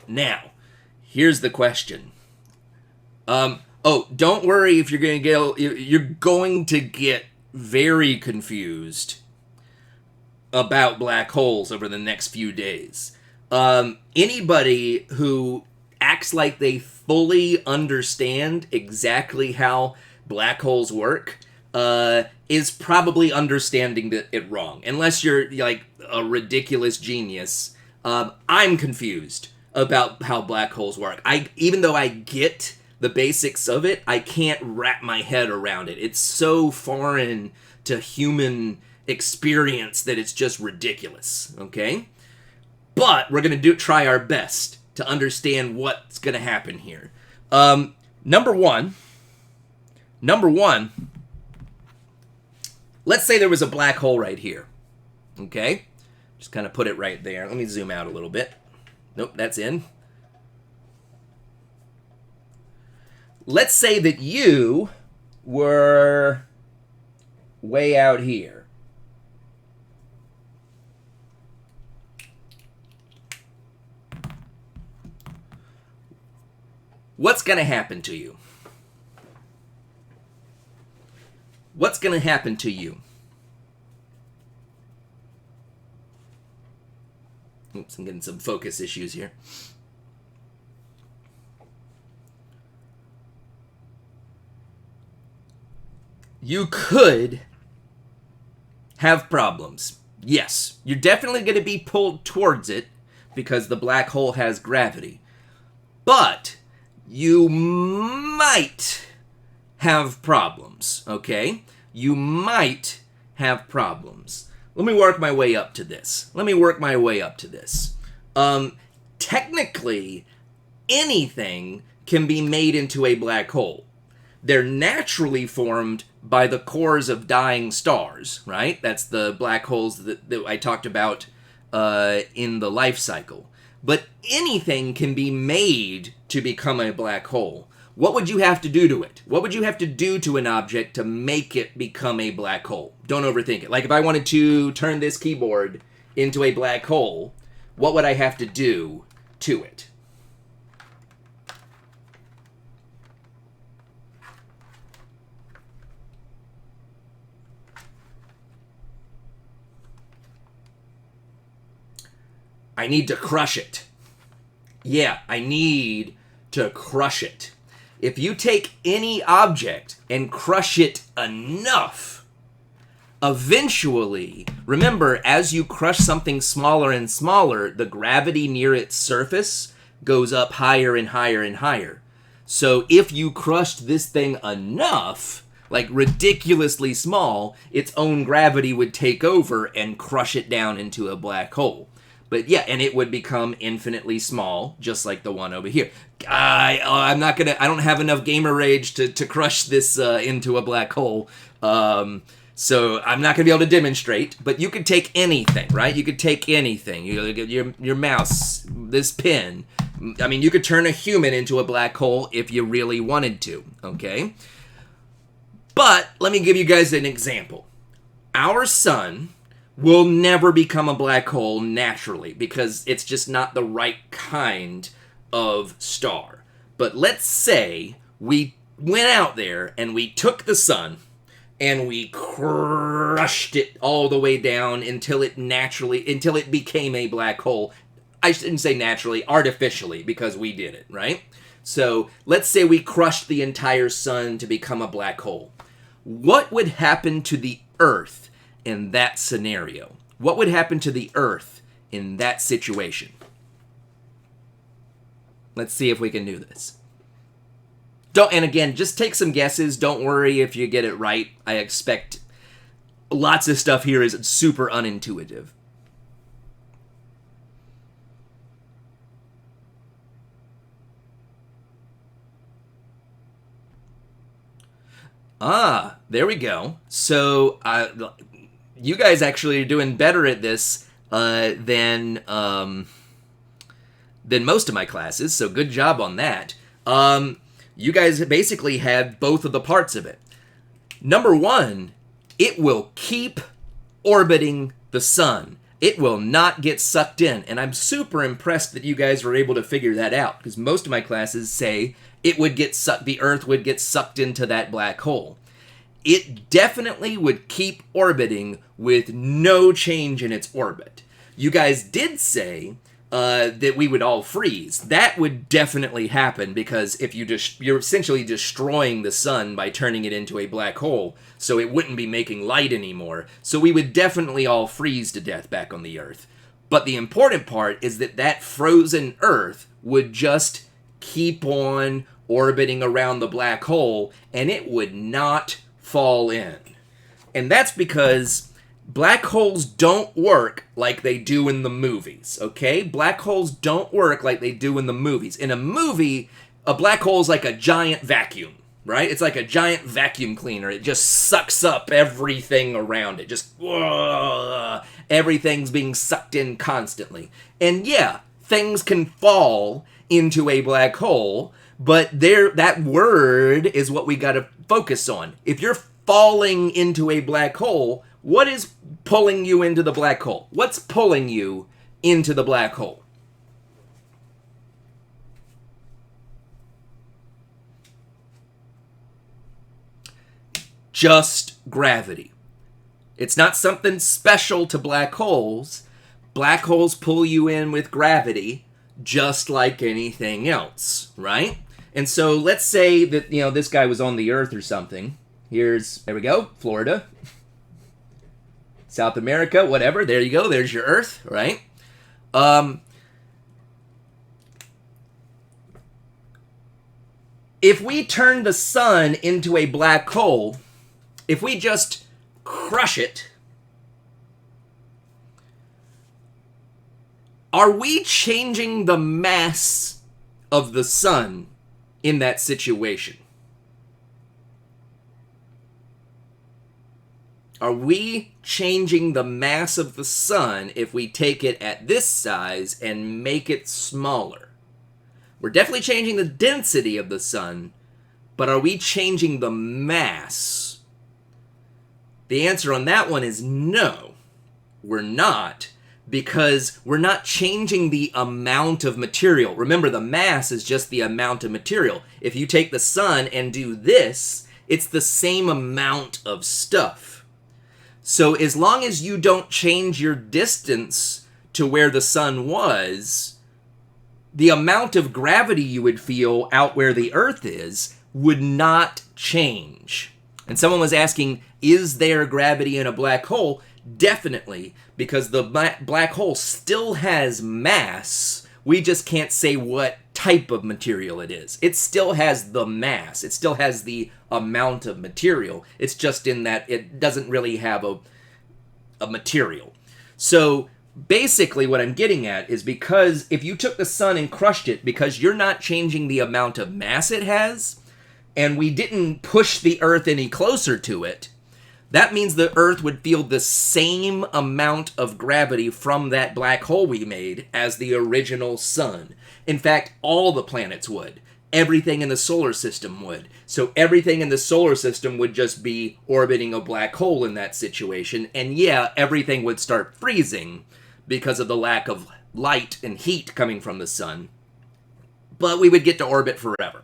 Now, here's the question. Oh, don't worry if you're going to get very confused about black holes over the next few days. Anybody who acts like they fully understand exactly how black holes work is probably understanding it wrong. Unless you're like a ridiculous genius. I'm confused about how black holes work. Even though I get the basics of it, I can't wrap my head around it. It's so foreign to human experience that it's just ridiculous, okay? But we're going to try our best to understand what's going to happen here. Number one, let's say there was a black hole right here, okay? Just kind of put it right there. Let me zoom out a little bit. Nope, that's in. Let's say that you were way out here. What's going to happen to you? What's going to happen to you? Oops, I'm getting some focus issues here. You could have problems. Yes, you're definitely going to be pulled towards it because the black hole has gravity. But you might have problems, okay? You might have problems. Let me work my way up to this. Technically, anything can be made into a black hole. They're naturally formed by the cores of dying stars, right? That's the black holes that I talked about in the life cycle. But anything can be made to become a black hole. What would you have to do to it? What would you have to do to an object to make it become a black hole? Don't overthink it. Like if I wanted to turn this keyboard into a black hole, what would I have to do to it? I need to crush it. Yeah, I need to crush it. If you take any object and crush it enough, eventually, remember, as you crush something smaller and smaller, the gravity near its surface goes up higher and higher and higher. So if you crushed this thing enough, like ridiculously small, its own gravity would take over and crush it down into a black hole. But yeah, and it would become infinitely small, just like the one over here. I don't have enough gamer rage to crush this into a black hole. So I'm not going to be able to demonstrate, but you could take anything, right? You could take anything. Your mouse, this pen. I mean, you could turn a human into a black hole if you really wanted to, okay? But let me give you guys an example. Our sun will never become a black hole naturally because it's just not the right kind of star. But let's say we went out there and we took the sun and we crushed it all the way down until it became a black hole. I shouldn't say naturally, artificially, because we did it, right? So let's say we crushed the entire sun to become a black hole. What would happen to the Earth in that scenario? What would happen to the Earth in that situation? Let's see if we can do this. And again, just take some guesses. Don't worry if you get it right. I expect lots of stuff here is super unintuitive. There we go. So, you guys actually are doing better at this than most of my classes, so good job on that. You guys basically had both of the parts of it. Number one, it will keep orbiting the sun. It will not get sucked in. And I'm super impressed that you guys were able to figure that out, because most of my classes say it would get sucked, the Earth would get sucked into that black hole. It definitely would keep orbiting with no change in its orbit. You guys did say that we would all freeze. That would definitely happen, because if you're essentially destroying the sun by turning it into a black hole, so it wouldn't be making light anymore. So we would definitely all freeze to death back on the Earth. But the important part is that that frozen Earth would just keep on orbiting around the black hole, and it would not fall in. And that's because black holes don't work like they do in the movies, okay? Black holes don't work like they do in the movies. In a movie, a black hole is like a giant vacuum, right? It's like a giant vacuum cleaner. It just sucks up everything around it. Just, everything's being sucked in constantly. And yeah, things can fall into a black hole, but that word is what we got to focus on. If you're falling into a black hole, what is pulling you into the black hole? What's pulling you into the black hole? Just gravity. It's not something special to black holes. Black holes pull you in with gravity just like anything else, right? And so let's say that, this guy was on the Earth or something. There we go, Florida. South America, whatever. There you go. There's your Earth, right? If we turn the sun into a black hole, if we just crush it, are we changing the mass of the sun in that situation? Are we changing the mass of the sun if we take it at this size and make it smaller? We're definitely changing the density of the sun, but are we changing the mass? The answer on that one is no, we're not, because we're not changing the amount of material. Remember, the mass is just the amount of material. If you take the sun and do this, it's the same amount of stuff. So as long as you don't change your distance to where the sun was, the amount of gravity you would feel out where the Earth is would not change. And someone was asking, is there gravity in a black hole? Definitely, because the black hole still has mass. We just can't say what type of material it is. It still has the mass. It still has the amount of material. It's just in that it doesn't really have a material. So basically what I'm getting at is, because if you took the sun and crushed it, because you're not changing the amount of mass it has, and we didn't push the Earth any closer to it, that means the Earth would feel the same amount of gravity from that black hole we made as the original sun. In fact, all the planets would. Everything in the solar system would. So everything in the solar system would just be orbiting a black hole in that situation. And yeah, everything would start freezing because of the lack of light and heat coming from the sun. But we would get to orbit forever.